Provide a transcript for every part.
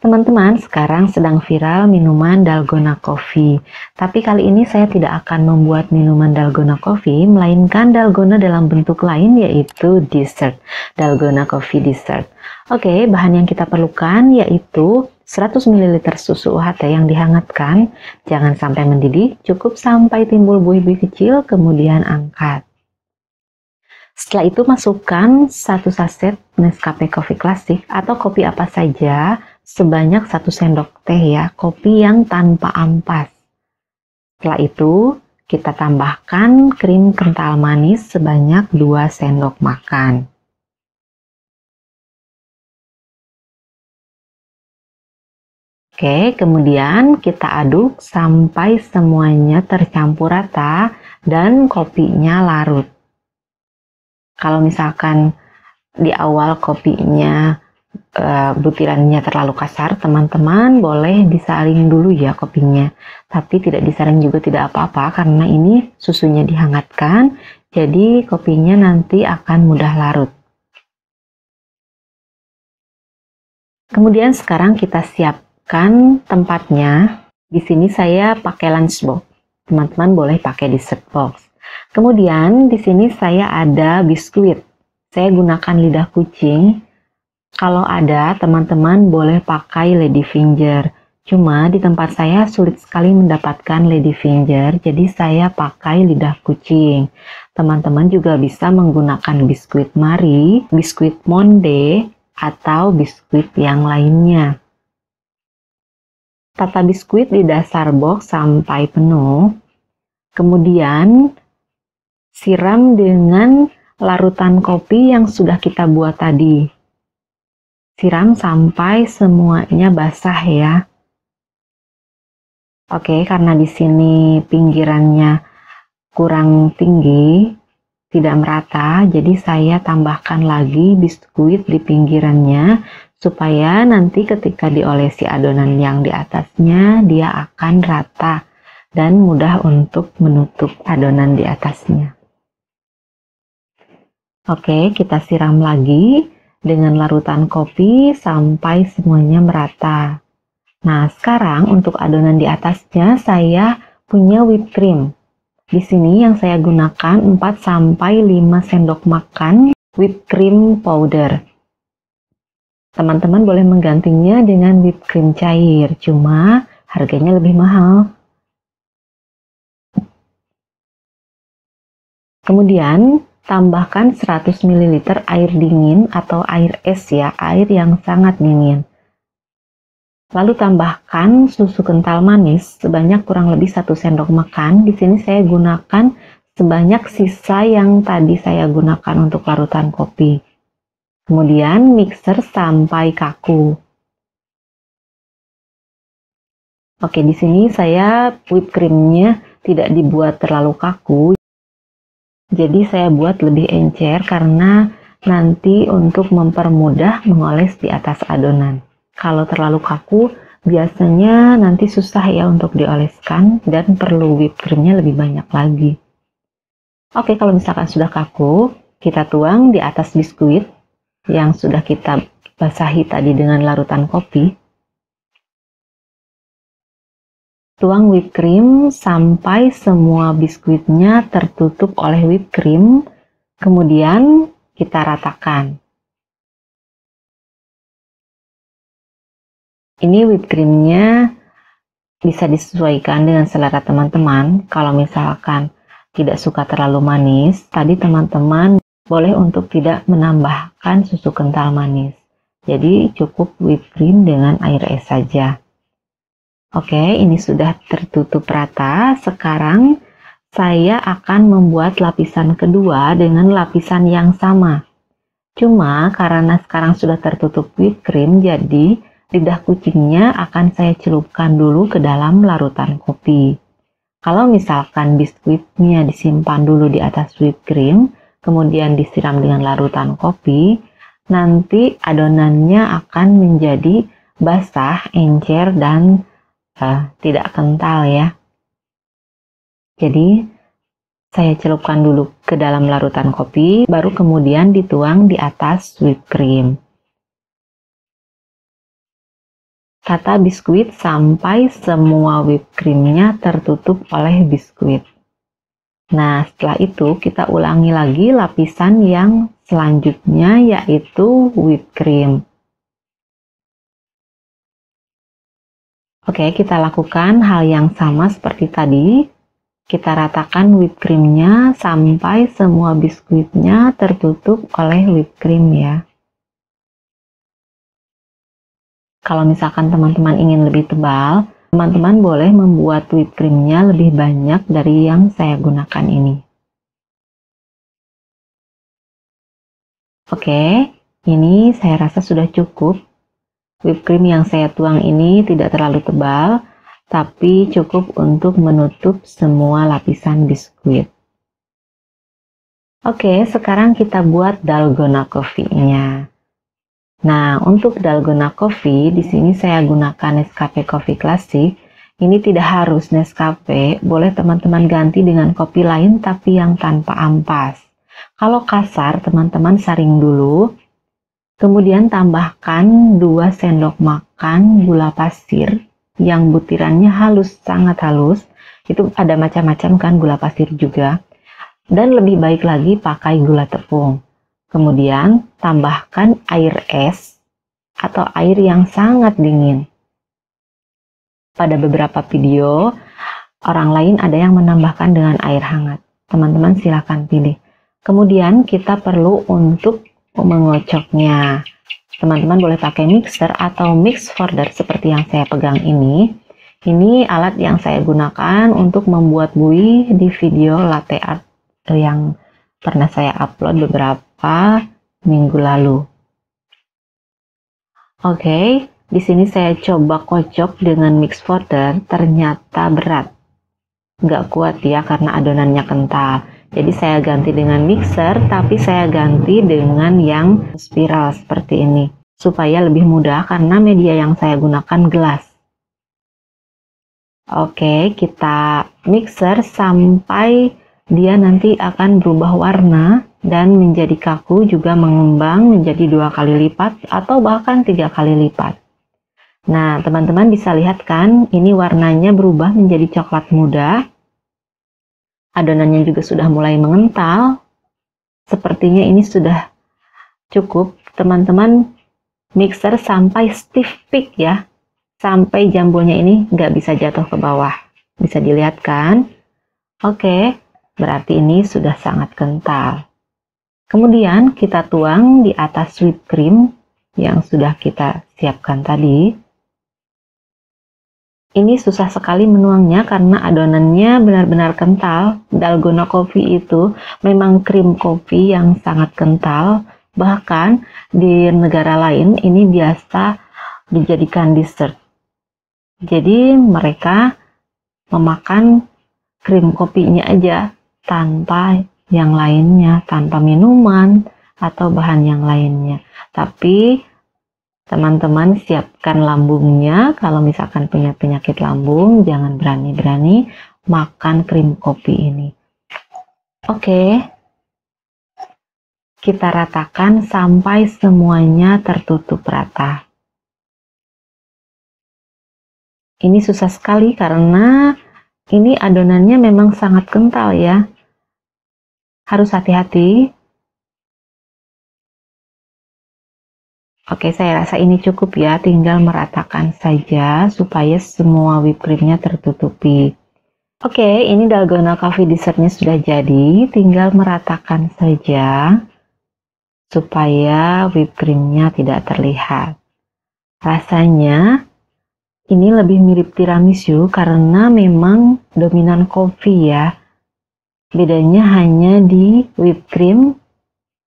Teman-teman, sekarang sedang viral minuman dalgona coffee. Tapi kali ini saya tidak akan membuat minuman dalgona coffee, melainkan dalgona dalam bentuk lain yaitu dessert. Dalgona coffee dessert. Oke, bahan yang kita perlukan yaitu 100 ml susu UHT yang dihangatkan. Jangan sampai mendidih, cukup sampai timbul buih-buih kecil, kemudian angkat. Setelah itu masukkan 1 saset Nescafe Coffee Classic atau kopi apa saja sebanyak 1 sendok teh ya, kopi yang tanpa ampas. Setelah itu kita tambahkan krim kental manis sebanyak 2 sendok makan. Oke, kemudian kita aduk sampai semuanya tercampur rata dan kopinya larut. Kalau misalkan di awal kopinya butirannya terlalu kasar, teman-teman boleh disaring dulu ya kopinya. Tapi tidak disaring juga tidak apa-apa karena ini susunya dihangatkan, jadi kopinya nanti akan mudah larut. Kemudian sekarang kita siapkan tempatnya. Di sini saya pakai lunchbox. Teman-teman boleh pakai dessert box. Kemudian di sini saya ada biskuit. Saya gunakan lidah kucing. Kalau ada, teman-teman boleh pakai ladyfinger. Cuma di tempat saya sulit sekali mendapatkan ladyfinger, jadi saya pakai lidah kucing. Teman-teman juga bisa menggunakan biskuit Marie, biskuit Monde, atau biskuit yang lainnya. Tata biskuit di dasar box sampai penuh. Kemudian siram dengan larutan kopi yang sudah kita buat tadi. Siram sampai semuanya basah ya. Oke, karena di sini pinggirannya kurang tinggi, tidak merata, jadi saya tambahkan lagi biskuit di pinggirannya supaya nanti ketika diolesi adonan yang di atasnya dia akan rata dan mudah untuk menutup adonan di atasnya. Oke, kita siram lagi dengan larutan kopi sampai semuanya merata. Nah, sekarang untuk adonan di atasnya saya punya whipped cream. Di sini yang saya gunakan 4-5 sendok makan whipped cream powder. Teman-teman boleh menggantinya dengan whipped cream cair, cuma harganya lebih mahal. Kemudian tambahkan 100 ml air dingin atau air es ya, air yang sangat dingin. Lalu tambahkan susu kental manis sebanyak kurang lebih 1 sendok makan. Di sini saya gunakan sebanyak sisa yang tadi saya gunakan untuk larutan kopi. Kemudian mixer sampai kaku. Oke, di sini saya whipped creamnya tidak dibuat terlalu kaku. Jadi saya buat lebih encer karena nanti untuk mempermudah mengoles di atas adonan. Kalau terlalu kaku, biasanya nanti susah ya untuk dioleskan dan perlu whipped creamnya lebih banyak lagi. Oke, kalau misalkan sudah kaku, kita tuang di atas biskuit yang sudah kita basahi tadi dengan larutan kopi. Tuang whipped cream sampai semua biskuitnya tertutup oleh whipped cream, kemudian kita ratakan. Ini whipped creamnya bisa disesuaikan dengan selera teman-teman. Kalau misalkan tidak suka terlalu manis, tadi teman-teman boleh untuk tidak menambahkan susu kental manis. Jadi cukup whipped cream dengan air es saja. Oke, ini sudah tertutup rata. Sekarang saya akan membuat lapisan kedua dengan lapisan yang sama. Cuma karena sekarang sudah tertutup whipped cream, jadi lidah kucingnya akan saya celupkan dulu ke dalam larutan kopi. Kalau misalkan biskuitnya disimpan dulu di atas whipped cream, kemudian disiram dengan larutan kopi, nanti adonannya akan menjadi basah, encer, dan tidak kental ya. Jadi saya celupkan dulu ke dalam larutan kopi, baru kemudian dituang di atas whipped cream. tata biskuit sampai semua whipped creamnya tertutup oleh biskuit. Nah, setelah itu kita ulangi lagi lapisan yang selanjutnya, yaitu whipped cream. Oke, kita lakukan hal yang sama seperti tadi. Kita ratakan whipped creamnya sampai semua biskuitnya tertutup oleh whipped cream ya. Kalau misalkan teman-teman ingin lebih tebal, teman-teman boleh membuat whipped creamnya lebih banyak dari yang saya gunakan ini. Oke, ini saya rasa sudah cukup. Whipped cream yang saya tuang ini tidak terlalu tebal, tapi cukup untuk menutup semua lapisan biskuit. Oke, sekarang kita buat dalgona coffee-nya. Nah, untuk dalgona coffee, di sini saya gunakan Nescafe Coffee Classic. Ini tidak harus Nescafe, boleh teman-teman ganti dengan kopi lain tapi yang tanpa ampas. Kalau kasar, teman-teman saring dulu. Kemudian tambahkan 2 sendok makan gula pasir yang butirannya halus, sangat halus. Itu ada macam-macam kan gula pasir juga. Dan lebih baik lagi pakai gula tepung. Kemudian tambahkan air es atau air yang sangat dingin. Pada beberapa video, orang lain ada yang menambahkan dengan air hangat. Teman-teman silakan pilih. Kemudian kita perlu untuk mengocoknya. Teman-teman boleh pakai mixer atau mix folder seperti yang saya pegang ini. Ini alat yang saya gunakan untuk membuat buih di video latte art yang pernah saya upload beberapa minggu lalu. Oke, di sini saya coba kocok dengan mix folder, ternyata berat. Nggak kuat ya karena adonannya kental. Jadi saya ganti dengan mixer, tapi saya ganti dengan yang spiral seperti ini. Supaya lebih mudah karena media yang saya gunakan gelas. Oke, kita mixer sampai dia nanti akan berubah warna dan menjadi kaku, juga mengembang menjadi 2 kali lipat atau bahkan 3 kali lipat. Nah, teman-teman bisa lihat kan, ini warnanya berubah menjadi coklat muda. Adonannya juga sudah mulai mengental. Sepertinya ini sudah cukup. Teman-teman mixer sampai stiff peak ya. Sampai jambulnya ini nggak bisa jatuh ke bawah. Bisa dilihat kan? Oke, berarti ini sudah sangat kental. Kemudian kita tuang di atas whipped cream yang sudah kita siapkan tadi. Ini susah sekali menuangnya karena adonannya benar-benar kental. Dalgona coffee itu memang krim kopi yang sangat kental. Bahkan di negara lain ini biasa dijadikan dessert. Jadi mereka memakan krim kopinya aja tanpa yang lainnya, tanpa minuman atau bahan yang lainnya. Tapi teman-teman siapkan lambungnya. Kalau misalkan punya penyakit lambung, jangan berani-berani makan krim kopi ini. Oke, kita ratakan sampai semuanya tertutup rata. Ini susah sekali karena ini adonannya memang sangat kental ya. Harus hati-hati. Oke, saya rasa ini cukup ya, tinggal meratakan saja supaya semua whipped creamnya tertutupi. Oke, ini dalgona coffee dessertnya sudah jadi, tinggal meratakan saja supaya whipped creamnya tidak terlihat. Rasanya ini lebih mirip tiramisu karena memang dominan kopi ya. Bedanya hanya di whipped cream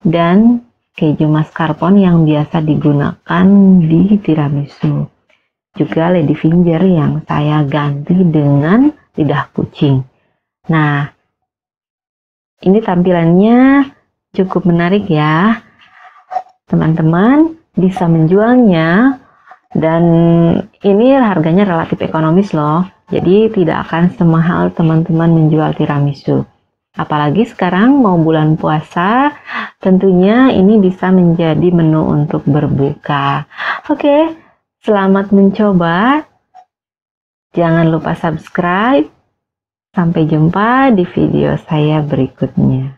dan keju mascarpone yang biasa digunakan di tiramisu. Juga lady finger yang saya ganti dengan lidah kucing. Nah, ini tampilannya cukup menarik ya. Teman-teman bisa menjualnya dan ini harganya relatif ekonomis loh. Jadi tidak akan semahal teman-teman menjual tiramisu. Apalagi sekarang mau bulan puasa, tentunya ini bisa menjadi menu untuk berbuka. Oke, Selamat mencoba. Jangan lupa subscribe. Sampai jumpa di video saya berikutnya.